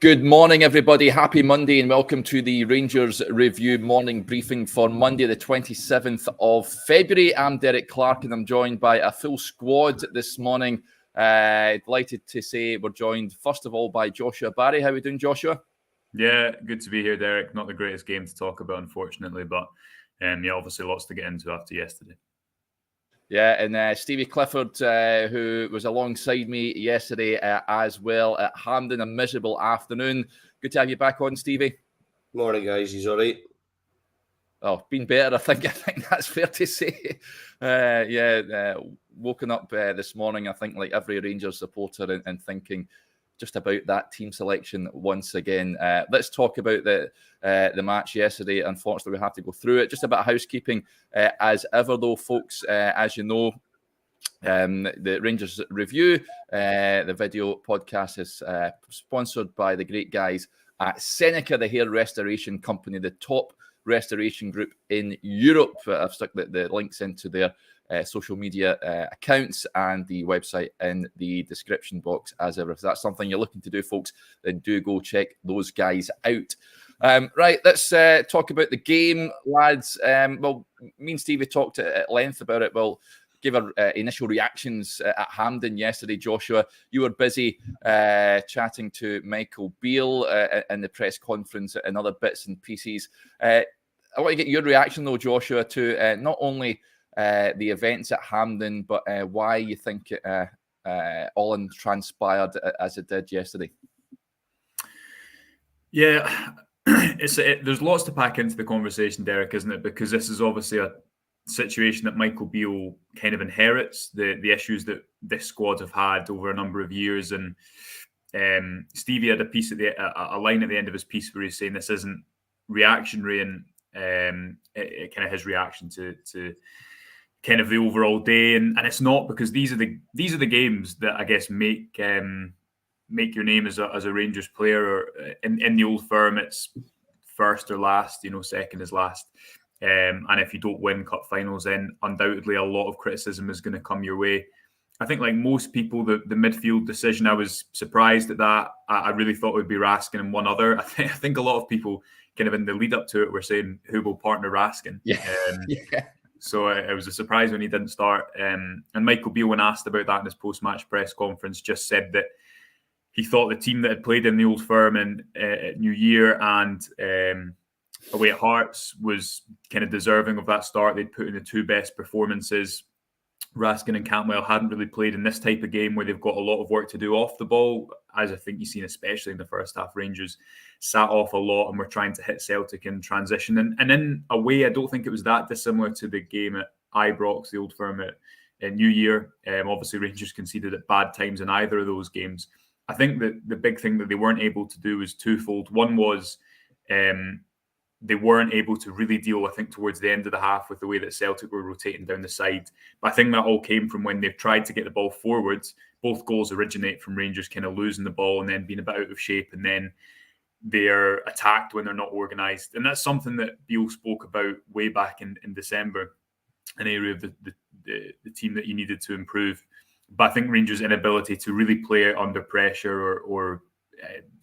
Good morning, everybody. Happy Monday and welcome to the Rangers Review morning briefing for Monday, the 27th of February. I'm Derek Clark and I'm joined by a full squad this morning. Delighted to say we're joined, first of all, by Joshua Barry. How are we doing, Joshua? Yeah, good to be here, Derek. Not the greatest game to talk about, unfortunately, but obviously lots to get into after yesterday. Yeah, and Stevie Clifford, who was alongside me yesterday as well at Hampden, a miserable afternoon. Good to have you back on, Stevie. Morning, guys. He's all right. Oh, been better, I think. I think that's fair to say. Woken up this morning, I think, like every Rangers supporter, and thinking just about that team selection once again. Let's talk about the match yesterday. Unfortunately, we have to go through it. Just a bit of housekeeping as ever, though, folks. As you know, the Rangers Review, the video podcast, is sponsored by the great guys at Seneca, the hair restoration company, the top restoration group in Europe. I've stuck the links into their social media accounts and the website in the description box as ever. If that's something you're looking to do, folks, then do go check those guys out. Right, let's talk about the game, lads. Well, me and Stevie talked at length about it. We'll give our initial reactions at Hampden yesterday. Joshua, you were busy chatting to Michael Beale in the press conference and other bits and pieces. I want to get your reaction, though, Joshua, to not only the events at Hampden, but why you think it all transpired as it did yesterday. Yeah, there's lots to pack into the conversation, Derek, isn't it? Because this is obviously a situation that Michael Beale kind of inherits, the issues that this squad have had over a number of years. And Stevie had a line at the end of his piece where he's saying this isn't reactionary, and it kind of his reaction to kind of the overall day, and it's not, because these are the games that I guess make your name as a Rangers player, or in the old firm it's first or last, second is last, and if you don't win cup finals, then undoubtedly a lot of criticism is going to come your way. I think, like most people, the midfield decision, I was surprised at that. I really thought it would be Raskin and one other. I think a lot of people kind of in the lead up to it were saying who will partner Raskin. Yeah. So it was a surprise when he didn't start. And Michael Beale, when asked about that in his post-match press conference, just said that he thought the team that had played in the old firm at New Year and away at Hearts was kind of deserving of that start. They'd put in the two best performances. Raskin and Cantwell hadn't really played in this type of game where they've got a lot of work to do off the ball, as I think you've seen, especially in the first half. Rangers sat off a lot and were trying to hit Celtic in transition. And in a way, I don't think it was that dissimilar to the game at Ibrox, the old firm at New Year. Obviously, Rangers conceded at bad times in either of those games. I think that the big thing that they weren't able to do was twofold. One was they weren't able to really deal, I think, towards the end of the half with the way that Celtic were rotating down the side. But I think that all came from when they've tried to get the ball forwards. Both goals originate from Rangers kind of losing the ball and then being a bit out of shape, and then they're attacked when they're not organised. And that's something that Beale spoke about way back in December, an area of the team that you needed to improve. But I think Rangers' inability to really play under pressure or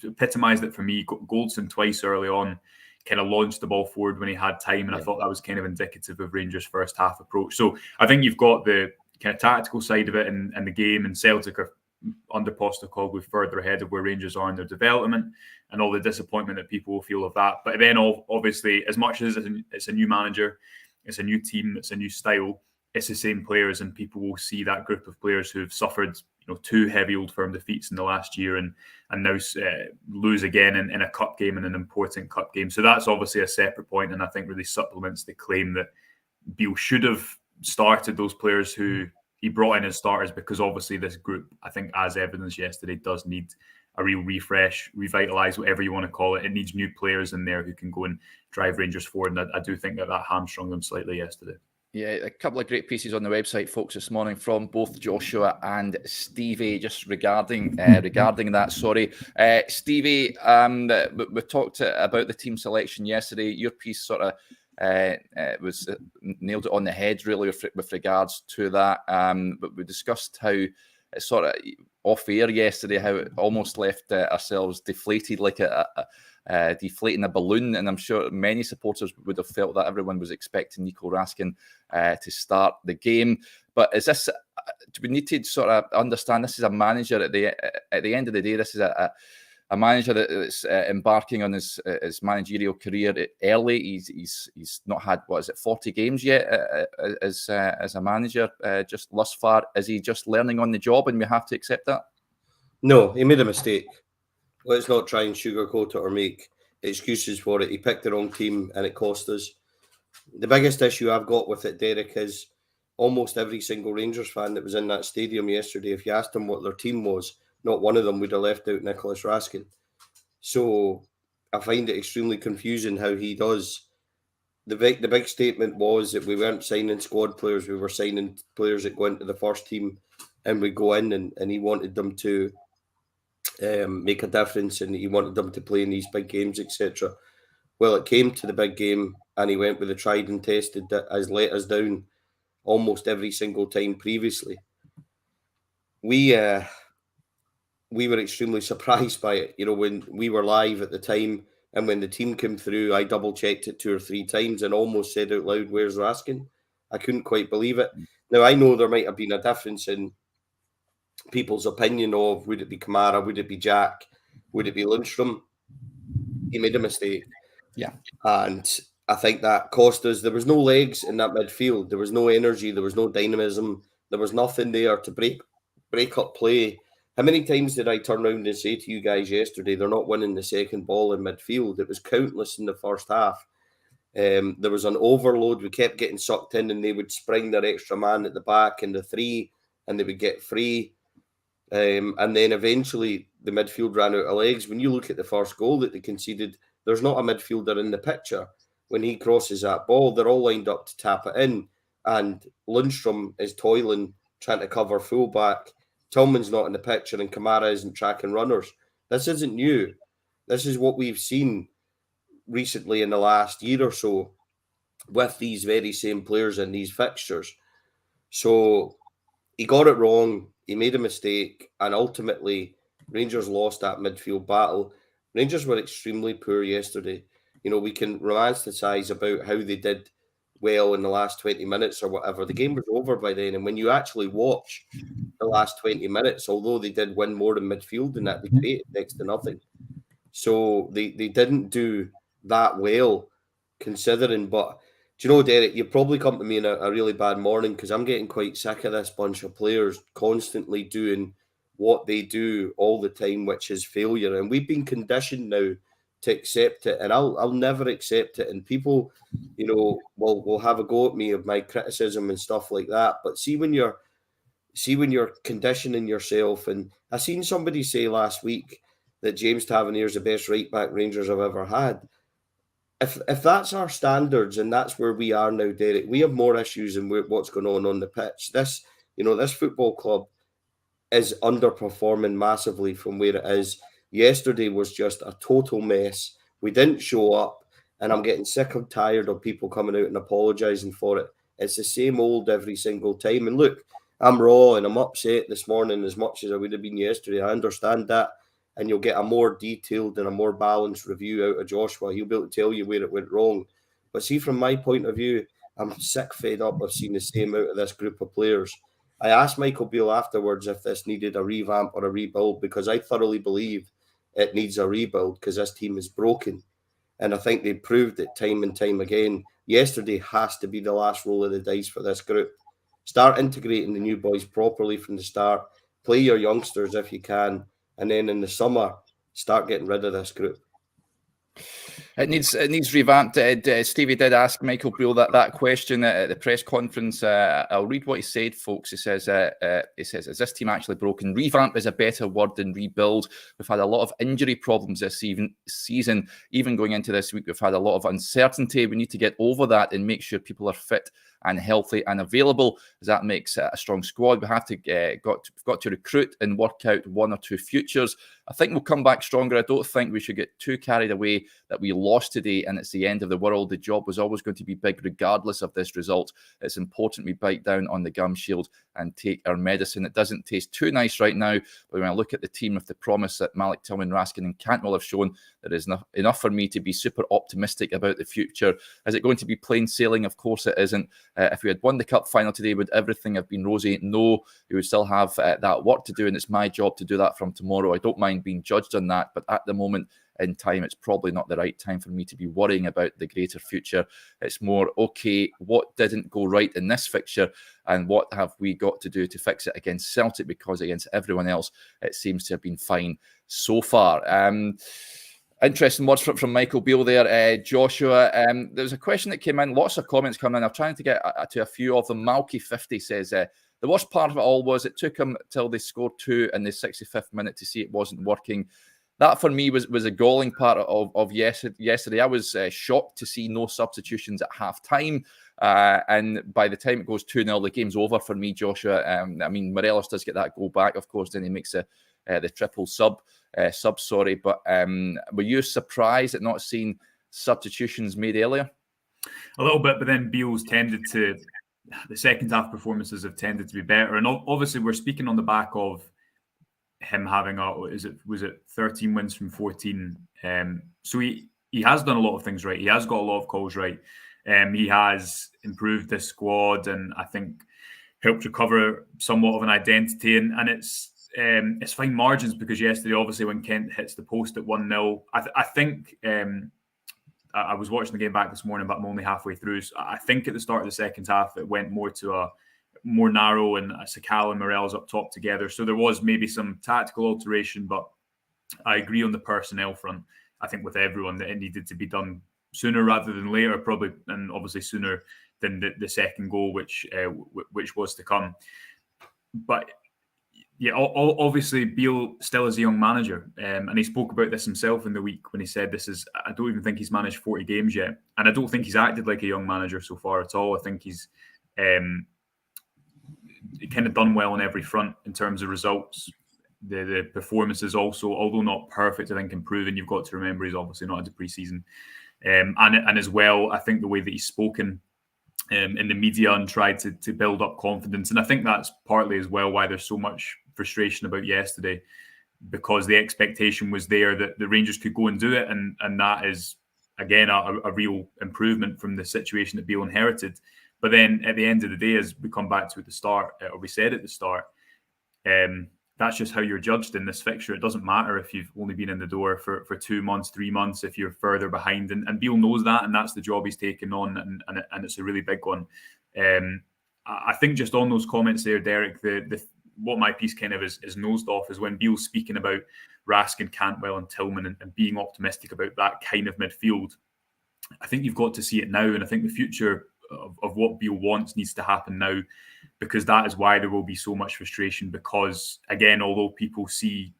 epitomised it for me. Goldson twice early on kind of launched the ball forward when he had time, and I thought that was kind of indicative of Rangers' first half approach. So I think you've got the kind of tactical side of it and the game, and Celtic are under Postecoglou further ahead of where Rangers are in their development, and all the disappointment that people will feel of that. But then obviously, as much as it's a new manager, it's a new team, it's a new style, it's the same players, and people will see that group of players who have suffered two heavy Old Firm defeats in the last year and now lose again in a cup game, and an important cup game. So that's obviously a separate point, and I think really supplements the claim that Beale should have started those players who he brought in as starters, because obviously this group, I think, as evidenced yesterday, does need a real refresh, revitalise, whatever you want to call it. It needs new players in there who can go and drive Rangers forward, and I do think that hamstrung them slightly yesterday. Yeah, a couple of great pieces on the website, folks, this morning from both Joshua and Stevie, just regarding that. Sorry, Stevie, we talked about the team selection yesterday. Your piece sort of nailed it on the head, really, with regards to that. But we discussed how it's sort of off air yesterday how it almost left ourselves deflated, like deflating a balloon. And I'm sure many supporters would have felt that everyone was expecting Nico Raskin to start the game. But is this? Do we need to sort of understand this is a manager at the end of the day? This is a manager that's embarking on his managerial career early. He's not had 40 games yet as a manager just thus far. Is he just learning on the job, and we have to accept that? No, he made a mistake. Let's not try and sugarcoat it or make excuses for it. He picked the wrong team, and it cost us. The biggest issue I've got with it, Derek, is almost every single Rangers fan that was in that stadium yesterday, if you asked them what their team was, not one of them would have left out Nicholas Raskin. So I find it extremely confusing how he does. The big statement was that we weren't signing squad players, we were signing players that go into the first team and we go in, and he wanted them to make a difference, and he wanted them to play in these big games, etc. Well, it came to the big game and he went with the tried and tested that has let us down almost every single time previously. We were extremely surprised by it. You know, when we were live at the time and when the team came through, I double-checked it 2 or 3 times and almost said out loud, "Where's Raskin?" I couldn't quite believe it. Now, I know there might have been a difference in people's opinion of would it be Kamara, would it be Jack, would it be Lundstrom? He made a mistake. Yeah. And I think that cost us. There was no legs in that midfield. There was no energy. There was no dynamism. There was nothing there to break up play. How many times did I turn around and say to you guys yesterday, they're not winning the second ball in midfield? It was countless in the first half. There was an overload. We kept getting sucked in, and they would spring their extra man at the back in the 3, and they would get free. And then eventually the midfield ran out of legs. When you look at the first goal that they conceded, there's not a midfielder in the picture. When he crosses that ball, they're all lined up to tap it in. And Lundstrom is toiling, trying to cover fullback. Tillman's not in the picture, and Kamara isn't tracking runners. This isn't new. This is what we've seen recently in the last year or so with these very same players in these fixtures. So he got it wrong. He made a mistake, and ultimately Rangers lost that midfield battle. Rangers were extremely poor yesterday. You know, we can romanticize about how they did well in the last 20 minutes or whatever. The game was over by then, and when you actually watch the last 20 minutes, although they did win more in midfield than that, they created next to nothing. So they didn't do that well, considering. But do you know, Derek, you probably come to me in a really bad morning, because I'm getting quite sick of this bunch of players constantly doing what they do all the time, which is failure. And we've been conditioned now to accept it, and I'll never accept it. And people, you know, will have a go at me of my criticism and stuff like that. But see when you're conditioning yourself, and I seen somebody say last week that James Tavernier's the best right back Rangers have ever had. If that's our standards and that's where we are now, Derek, we have more issues than what's going on the pitch. This football club is underperforming massively from where it is. Yesterday was just a total mess. We didn't show up, and I'm getting sick and tired of people coming out and apologising for it. It's the same old every single time. And look, I'm raw and I'm upset this morning as much as I would have been yesterday. I understand that. And you'll get a more detailed and a more balanced review out of Joshua. He'll be able to tell you where it went wrong. But see, from my point of view, I'm sick, fed up of seeing the same out of this group of players. I asked Michael Beale afterwards if this needed a revamp or a rebuild, because I thoroughly believe it needs a rebuild, because this team is broken. And I think they proved it time and time again. Yesterday has to be the last roll of the dice for this group. Start integrating the new boys properly from the start. Play your youngsters if you can. And then in the summer, start getting rid of this group. It needs revamped. Stevie did ask Michael Beale that question at the press conference. I'll read what he said, folks. He says, "Is this team actually broken? Revamp is a better word than rebuild. We've had a lot of injury problems this season. Even going into this week, we've had a lot of uncertainty. We need to get over that and make sure people are fit and healthy and available, as that makes a strong squad. We have to got to recruit and work out 1 or 2 futures. I think we'll come back stronger. I don't think we should get too carried away that we lost today and it's the end of the world. The job was always going to be big regardless of this result. It's important we bite down on the gum shield and take our medicine. It doesn't taste too nice right now, but when I look at the team with the promise that Malik, Tillman, Raskin and Cantwell have shown, there is enough for me to be super optimistic about the future. Is it going to be plain sailing? Of course it isn't. If we had won the cup final today, would everything have been rosy? No, we would still have that work to do, and it's my job to do that from tomorrow. I don't mind being judged on that, but at the moment in time, it's probably not the right time for me to be worrying about the greater future. It's more, okay, what didn't go right in this fixture and what have we got to do to fix it against Celtic, because against everyone else, it seems to have been fine so far. Interesting words from Michael Beale there. Joshua, there was a question that came in, lots of comments coming in. I'm trying to get to a few of them. Malky50 says, the worst part of it all was it took him till they scored 2 in the 65th minute to see it wasn't working. That for me was a galling part of yesterday. I was shocked to see no substitutions at half time. And by the time it goes 2-0, the game's over for me, Joshua. I mean, Morelos does get that goal back, of course, then he makes the triple sub. But were you surprised at not seeing substitutions made earlier? A little bit, but then Beale's the second half performances have tended to be better. And obviously we're speaking on the back of him having was it 13 wins from 14. So he has done a lot of things right. He has got a lot of calls right. He has improved this squad and I think helped recover somewhat of an identity. And it's fine margins, because yesterday, obviously, when Kent hits the post at 1-0, I think I was watching the game back this morning, but I'm only halfway through. So I think at the start of the second half, it went more to a more narrow and Sakala and Morelos up top together. So there was maybe some tactical alteration, but I agree on the personnel front. I think with everyone that it needed to be done sooner rather than later, probably, and obviously sooner than the second goal, which was to come. But yeah, obviously Beale still is a young manager, and he spoke about this himself in the week when he said I don't even think he's managed 40 games yet, and I don't think he's acted like a young manager so far at all. I think he's kind of done well on every front in terms of results. The performances also, although not perfect, I think improving. You've got to remember he's obviously not into pre-season, and as well, I think the way that he's spoken in the media and tried to build up confidence, and I think that's partly as well why there's so much frustration about yesterday, because the expectation was there that the Rangers could go and do it, and that is again a real improvement from the situation that Beale inherited. But then at the end of the day, as we come back to at the start, or we said at the start, that's just how you're judged in this fixture. It doesn't matter if you've only been in the door for 2 months, 3 months, if you're further behind. And Beale knows that, and that's the job he's taken on, and it's a really big one. I think just on those comments there, Derek, what my piece kind of is nosed off is when Beale's speaking about Raskin, Cantwell and Tillman and being optimistic about that kind of midfield. I think you've got to see it now, and I think the future of what Beale wants needs to happen now, because that is why there will be so much frustration, because again, although people see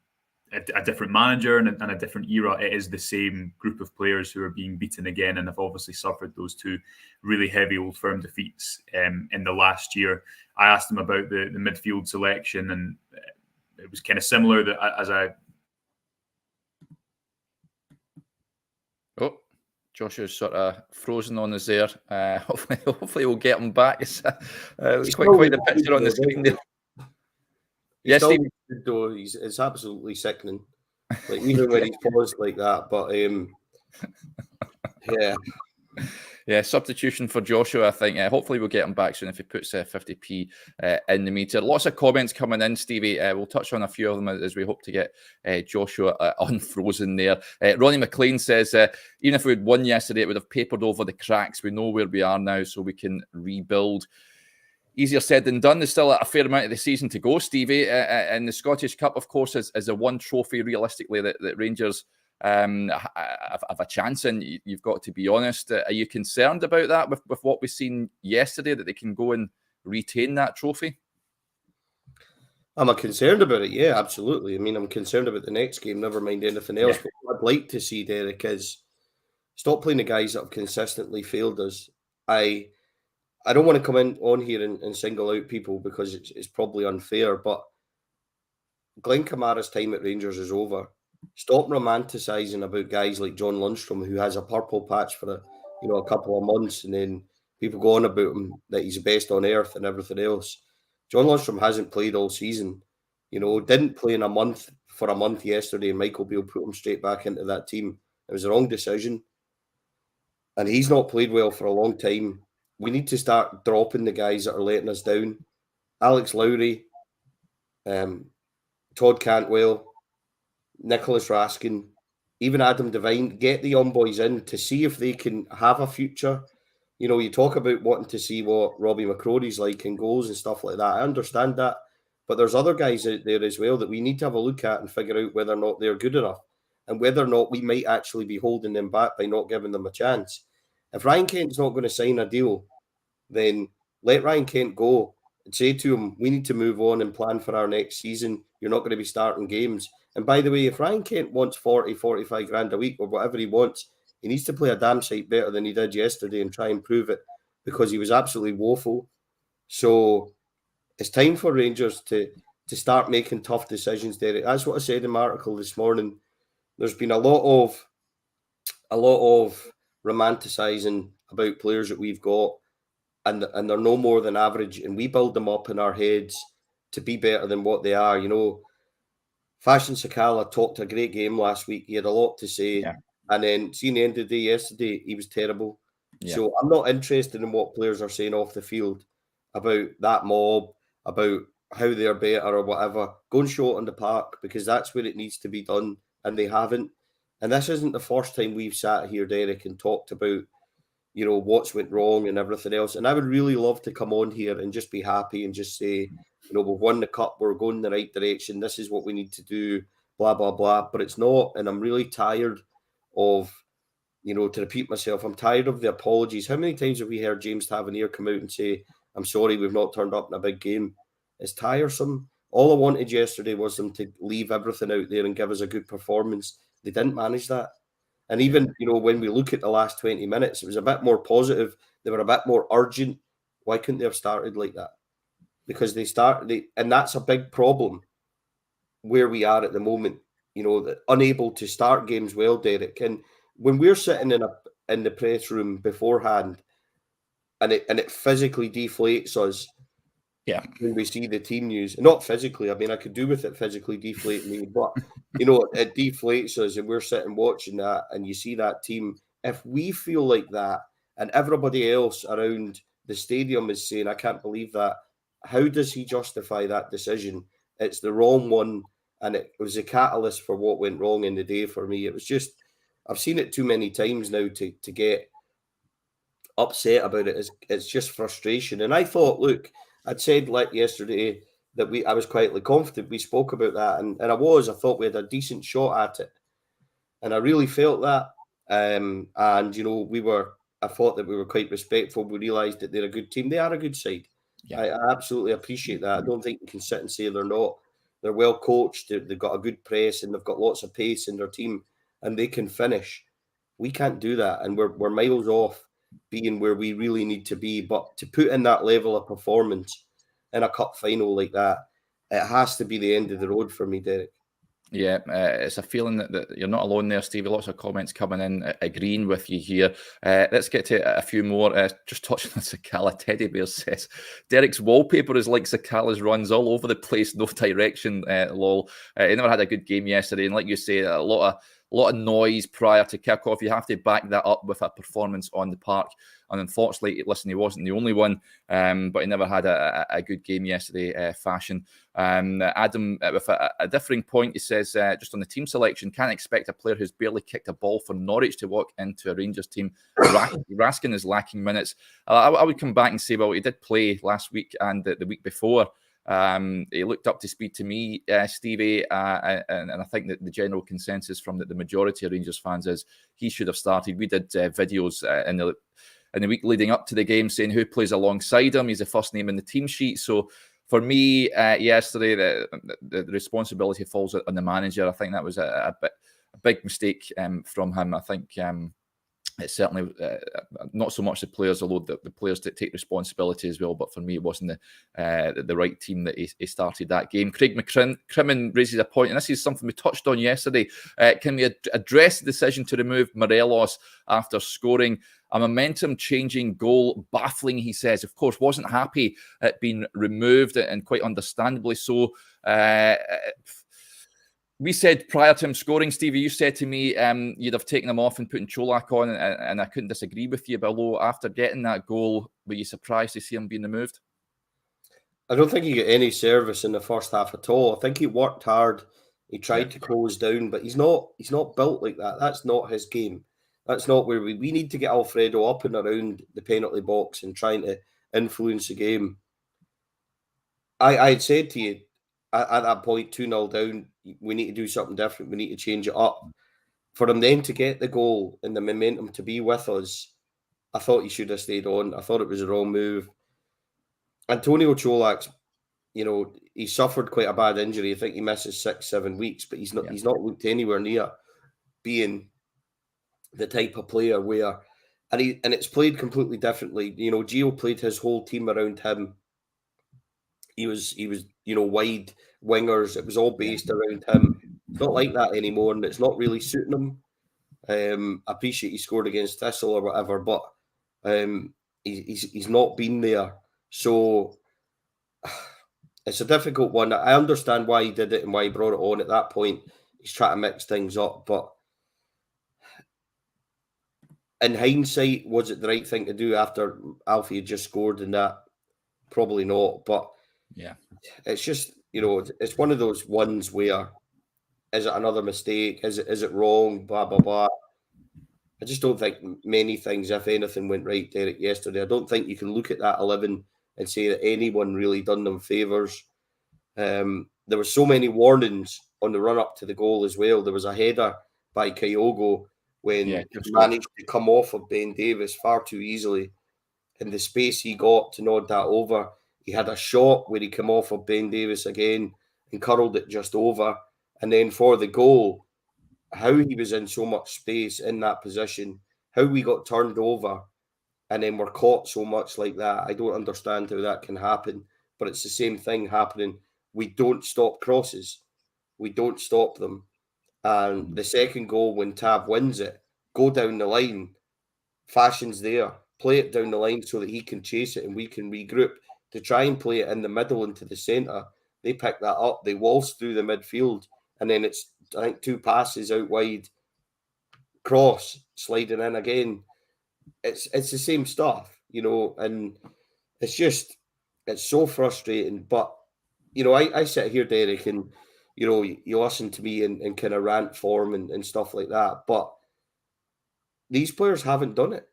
a different manager and a different era, it is the same group of players who are being beaten again and have obviously suffered those 2 really heavy Old Firm defeats in the last year. I asked him about the midfield selection, and it was kind of similar that as I... Joshua's sort of frozen on us there. Hopefully we'll get him back. It's quite the picture on the screen there. Yes, Stevie. Though it's absolutely sickening. Like even when he's paused like that, but yeah, substitution for Joshua, I think. Hopefully we'll get him back soon if he puts 50p in the meter. Lots of comments coming in, Stevie. We'll touch on a few of them as we hope to get Joshua unfrozen there. Ronnie McLean says, even if we had won yesterday, it would have papered over the cracks. We know where we are now, so we can rebuild. Easier said than done. There's still a fair amount of the season to go, Stevie. And the Scottish Cup, of course, is the one trophy, realistically, that Rangers have a chance in. You've got to be honest. Are you concerned about that with what we've seen yesterday, that they can go and retain that trophy? I'm concerned about it, yeah, absolutely. I mean, I'm concerned about the next game, never mind anything else. Yeah. But what I'd like to see, Derek, is stop playing the guys that have consistently failed us. I don't want to come on here and single out people because it's probably unfair, but Glenn Kamara's time at Rangers is over. Stop romanticising about guys like John Lundstrom, who has a purple patch for a couple of months, and then people go on about him that he's the best on earth and everything else. John Lundstrom hasn't played all season. Didn't play for a month yesterday, and Michael Beale put him straight back into that team. It was the wrong decision, and he's not played well for a long time. We need to start dropping the guys that are letting us down. Alex Lowry, Todd Cantwell, Nicholas Raskin, even Adam Devine, get the young boys in to see if they can have a future. You talk about wanting to see what Robbie McCrory's like in goals and stuff like that. I understand that. But there's other guys out there as well that we need to have a look at and figure out whether or not they're good enough and whether or not we might actually be holding them back by not giving them a chance. If Ryan Kent's not going to sign a deal, then let Ryan Kent go and say to him, we need to move on and plan for our next season. You're not going to be starting games. And by the way, if Ryan Kent wants 40, 45 grand a week or whatever he wants, he needs to play a damn sight better than he did yesterday and try and prove it, because he was absolutely woeful. So it's time for Rangers to start making tough decisions, Derek. That's what I said in my article this morning. There's been a lot of romanticising about players that we've got, and they're no more than average, and we build them up in our heads to be better than what they are. Fashion Sakala talked a great game last week. He had a lot to say. Yeah. And then seeing the end of the day yesterday, he was terrible. Yeah. So I'm not interested in what players are saying off the field about that mob, about how they're better or whatever. Go and show it on the park, because that's where it needs to be done, and they haven't. And this isn't the first time we've sat here, Derek, and talked about, what's went wrong and everything else. And I would really love to come on here and just be happy and just say, we've won the cup, we're going in the right direction, this is what we need to do, blah, blah, blah. But it's not. And I'm really tired of, to repeat myself, I'm tired of the apologies. How many times have we heard James Tavernier come out and say, I'm sorry, we've not turned up in a big game? It's tiresome. All I wanted yesterday was them to leave everything out there and give us a good performance. They didn't manage that. And even, when we look at the last 20 minutes, it was a bit more positive. They were a bit more urgent. Why couldn't they have started like that? Because and that's a big problem where we are at the moment, unable to start games well, Derek. And when we're sitting in the press room beforehand, and it physically deflates us. Yeah. When we see the team news, not physically, I mean, I could do with it physically deflating me, but it deflates us, and we're sitting watching that, and you see that team. If we feel like that, and everybody else around the stadium is saying, I can't believe that, how does he justify that decision? It's the wrong one, and it was a catalyst for what went wrong in the day for me. It was just, I've seen it too many times now to get upset about it. It's just frustration. And I thought, look, I'd said yesterday that I was quietly confident. We spoke about that, and I thought we had a decent shot at it, and I really felt that. And I thought that we were quite respectful. We realised that they're a good team. They are a good side. Yeah. I absolutely appreciate that. I don't think you can sit and say they're not. They're well coached. They've got a good press, and they've got lots of pace in their team, and they can finish. We can't do that, and we're miles off being where we really need to be. But to put in that level of performance in a cup final like that, it has to be the end of the road for me, Derek. Yeah, it's a feeling that you're not alone there, Stevie. Lots of comments coming in agreeing with you here. Let's get to a few more. Just touching on Sakala, Teddy Bear says, Derek's wallpaper is like Sakala's runs all over the place, no direction, lol. He never had a good game yesterday. And like you say, a lot of noise prior to kickoff. You have to back that up with a performance on the park. And unfortunately, listen, he wasn't the only one, but he never had a good game yesterday, Fashion. Adam, with a differing point, he says, just on the team selection, can't expect a player who's barely kicked a ball for Norwich to walk into a Rangers team. Raskin is lacking minutes. I would come back and say, well, he did play last week and the week before. He looked up to speed to me, Stevie, and I think that the general consensus from the majority of Rangers fans is he should have started. We did videos in the week leading up to the game saying who plays alongside him. He's the first name in the team sheet. So for me, yesterday, the responsibility falls on the manager. I think that was a big mistake from him. I think it's certainly not so much the players, although the players that take responsibility as well. But for me, it wasn't the right team that he started that game. Craig McCrimmon raises a point, and this is something we touched on yesterday. Can we address the decision to remove Morelos after scoring a momentum-changing goal? Baffling, he says. Of course, wasn't happy at being removed, and quite understandably so. We said prior to him scoring, Stevie, you said to me you'd have taken him off and putting Cholak on, and I couldn't disagree with you. But although after getting that goal, were you surprised to see him being removed? I don't think he got any service in the first half at all. I think he worked hard. He tried to close down, but he's not built like that. That's not his game. That's not where we need to get Alfredo up and around the penalty box and trying to influence the game. I had said to you at that point, 2-0 down, we need to do something different. We need to change it up. For him then to get the goal and the momentum to be with us, I thought he should have stayed on. I thought it was a wrong move. Antonio Cholak's, he suffered quite a bad injury. I think he misses 6-7 weeks, but he's not looked anywhere near being the type of player where, and it's played completely differently. Gio played his whole team around him. He was wide wingers. It was all based around him. It's not like that anymore, and it's not really suiting him. I appreciate he scored against Thistle or whatever, but he's not been there. So it's a difficult one. I understand why he did it and why he brought it on at that point. He's trying to mix things up, but in hindsight, was it the right thing to do after Alfie had just scored in that? Probably not, but yeah, it's just, it's one of those ones where, is it another mistake? Is it wrong? Blah, blah, blah. I just don't think many things, if anything, went right, Derek, yesterday. I don't think you can look at that 11 and say that anyone really done them favours. There were so many warnings on the run-up to the goal as well. There was a header by Kyogo when he managed to come off of Ben Davis far too easily. And the space he got to nod that over, he had a shot where he came off of Ben Davis again and curled it just over. And then for the goal, how he was in so much space in that position, how we got turned over and then were caught so much like that. I don't understand how that can happen, but it's the same thing happening. We don't stop crosses. We don't stop them. And the second goal, when Tav wins it, go down the line, fashion's there, play it down the line so that he can chase it and we can regroup. To try and play it in the middle into the centre, they pick that up, they waltz through the midfield, and then it's, I think, 2 passes out wide, cross, sliding in again. It's the same stuff, and it's so frustrating. But, I sit here, Derek, and, you listen to me in kind of rant form and stuff like that, but these players haven't done it.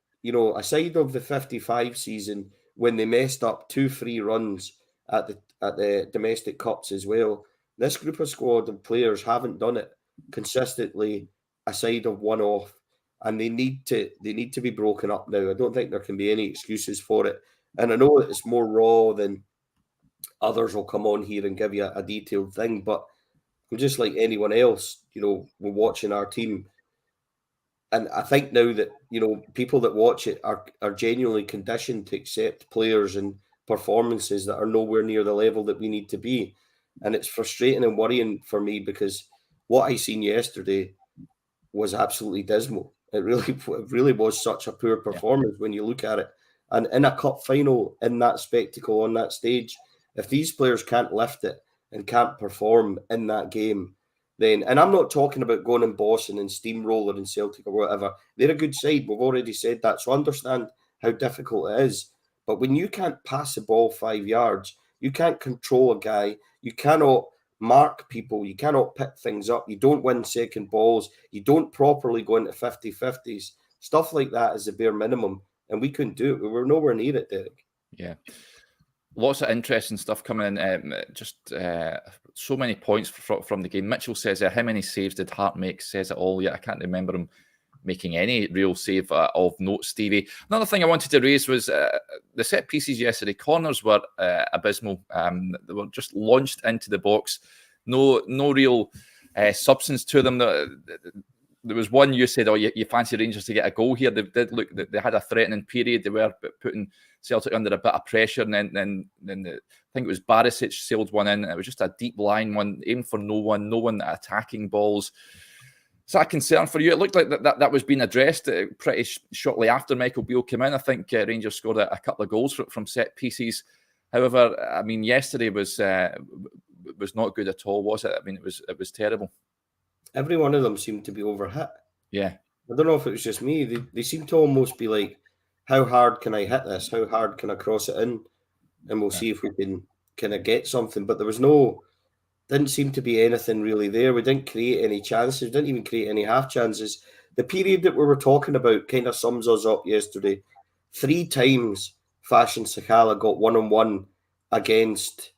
Aside of the 55 season, when they messed up 2 free runs at the domestic cups as well, this group of squad of players haven't done it consistently aside of one-off, and they need to be broken up now. I don't think there can be any excuses for it. And I know that it's more raw than others will come on here and give you a detailed thing, but I'm just like anyone else, we're watching our team. And I think now that, people that watch it are genuinely conditioned to accept players and performances that are nowhere near the level that we need to be. And it's frustrating and worrying for me because what I seen yesterday was absolutely dismal. It really was such a poor performance when you look at it. And in a cup final, in that spectacle, on that stage, if these players can't lift it and can't perform in that game, then, and I'm not talking about going and bossing and steamroller and Celtic or whatever. They're a good side. We've already said that. So I understand how difficult it is. But when you can't pass the ball 5 yards, you can't control a guy, you cannot mark people, you cannot pick things up, you don't win second balls, you don't properly go into 50-50s. Stuff like that is the bare minimum. And we couldn't do it. We were nowhere near it, Derek. Yeah. Lots of interesting stuff coming in. So many points from the game. Mitchell says, how many saves did Hart make? Says it all. Yeah, I can't remember him making any real save of note, Stevie. Another thing I wanted to raise was the set pieces yesterday. Corners were abysmal. They were just launched into the box. No real substance to them. there was one you said, oh, you fancy Rangers to get a goal here. They did look, they had a threatening period. They were putting Celtic under a bit of pressure, and then I think it was Barisic sailed one in. It was just a deep line one, aimed for no one attacking balls. Is that a concern for you? It looked like that was being addressed pretty shortly after Michael Beale came in. I think Rangers scored a couple of goals from set pieces. However, I mean, yesterday was not good at all, was it? I mean, it was terrible. Every one of them seemed to be overhit. Yeah. I don't know if it was just me. They seem to almost be like, how hard can I hit this? How hard can I cross it in? And we'll see if we can kind of get something. But there was didn't seem to be anything really there. We didn't create any chances. Didn't even create any half chances. The period that we were talking about kind of sums us up yesterday. 3 times Fashion Sakala got 1-on-1 against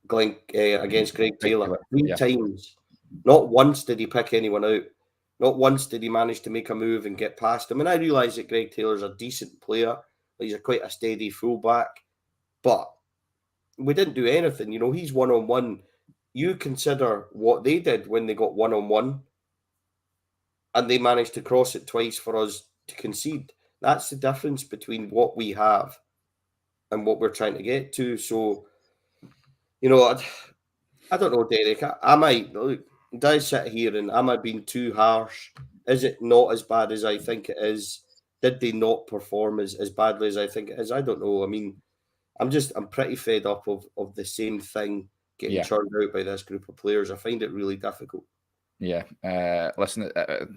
Greg Taylor. 3 times. Not once did he pick anyone out. Not once did he manage to make a move and get past him. And I realise that Greg Taylor's a decent player. He's quite a steady fullback. But we didn't do anything. You know, he's 1-on-1. You consider what they did when they got 1-on-1 and they managed to cross it twice for us to concede. That's the difference between what we have and what we're trying to get to. So, you know, I don't know, Derek. I might, look, did I sit here and am I being too harsh? Is it not as bad as I think it is? Did they not perform as badly as I think it is? I don't know. I mean, I'm pretty fed up of the same thing getting churned out by this group of players. I find it really difficult. Yeah. Listen, at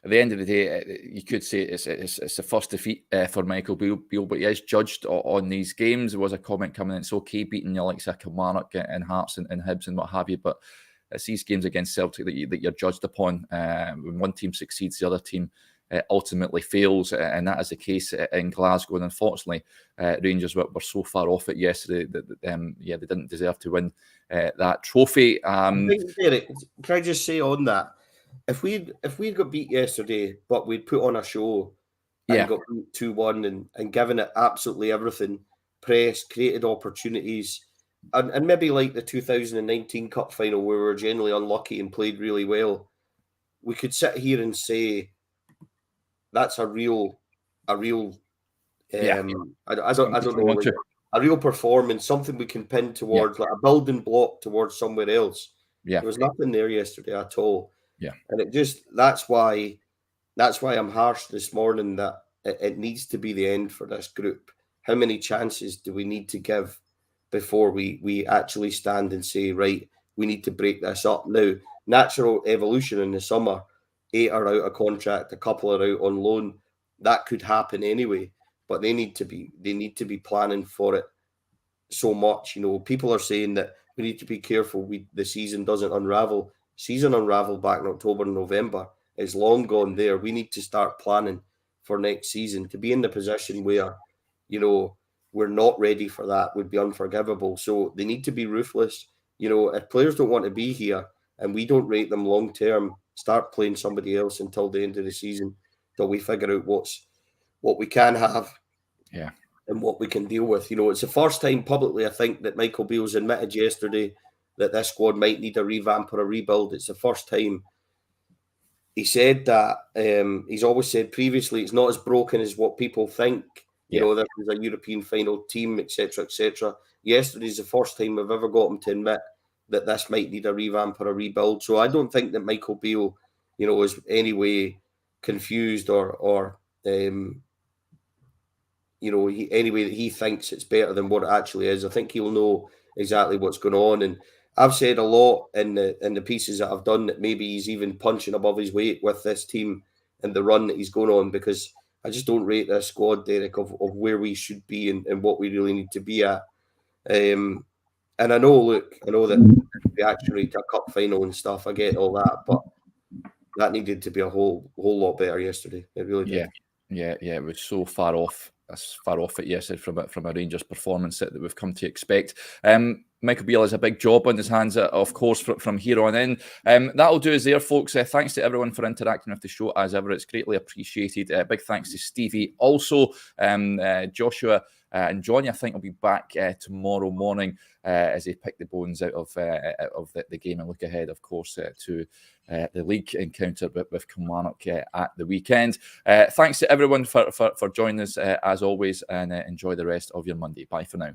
the end of the day, you could say it's the first defeat for Michael Beale, but he is judged on these games. There was a comment coming in, it's okay beating you like Kilmarnock and Hearts and Hibs and what have you, but it's these games against Celtic that you're judged upon. When one team succeeds, the other team ultimately fails, and that is the case in Glasgow. And unfortunately, Rangers were so far off it yesterday that they didn't deserve to win that trophy. Derek, can I just say on that, if we'd got beat yesterday, but we'd put on a show and got beat 2-1 and given it absolutely everything, pressed, created opportunities, and maybe like the 2019 Cup final where we were generally unlucky and played really well, we could sit here and say that's a real I don't know, like a real performance, something we can pin towards, like a building block towards somewhere else. There was nothing there yesterday at all. And that's why I'm harsh this morning, that it needs to be the end for this group. How many chances do we need to give before we actually stand and say, right, we need to break this up now? Natural evolution in the summer, 8 are out of contract, a couple are out on loan. That could happen anyway, but they need to be planning for it so much. You know, people are saying that we need to be careful the season doesn't unravel. Season unraveled back in October and November. It's long gone there. We need to start planning for next season. To be in the position where, you know, we're not ready for that would be unforgivable. So they need to be ruthless. You know, if players don't want to be here and we don't rate them long term, start playing somebody else until the end of the season, till we figure out what we can have and what we can deal with. You know, it's the first time publicly, I think, that Michael Beale's admitted yesterday that this squad might need a revamp or a rebuild. It's the first time he said that. He's always said previously it's not as broken as what people think. You know, this is a European final team, etc., etc. Yesterday's the first time we've ever got him to admit that this might need a revamp or a rebuild. So I don't think that Michael Beale, you know, is any way confused or you know, anyway that he thinks it's better than what it actually is. I think he'll know exactly what's going on. And I've said a lot in the pieces that I've done that maybe he's even punching above his weight with this team and the run that he's going on, because I just don't rate this squad, Derek, of where we should be and what we really need to be at. And I know that we actually to a cup final and stuff. I get all that, but that needed to be a whole lot better yesterday. It really did. Yeah. It was so far off. As far off it yesterday from a Rangers performance that we've come to expect. Michael Beale has a big job on his hands, of course, from here on in. That'll do us there, folks. Thanks to everyone for interacting with the show as ever. It's greatly appreciated. Big thanks to Stevie. Also, Joshua and Johnny, I think, will be back tomorrow morning as they pick the bones out of the game and look ahead, of course, to the league encounter with Kilmarnock at the weekend. Thanks to everyone for joining us, as always, and enjoy the rest of your Monday. Bye for now.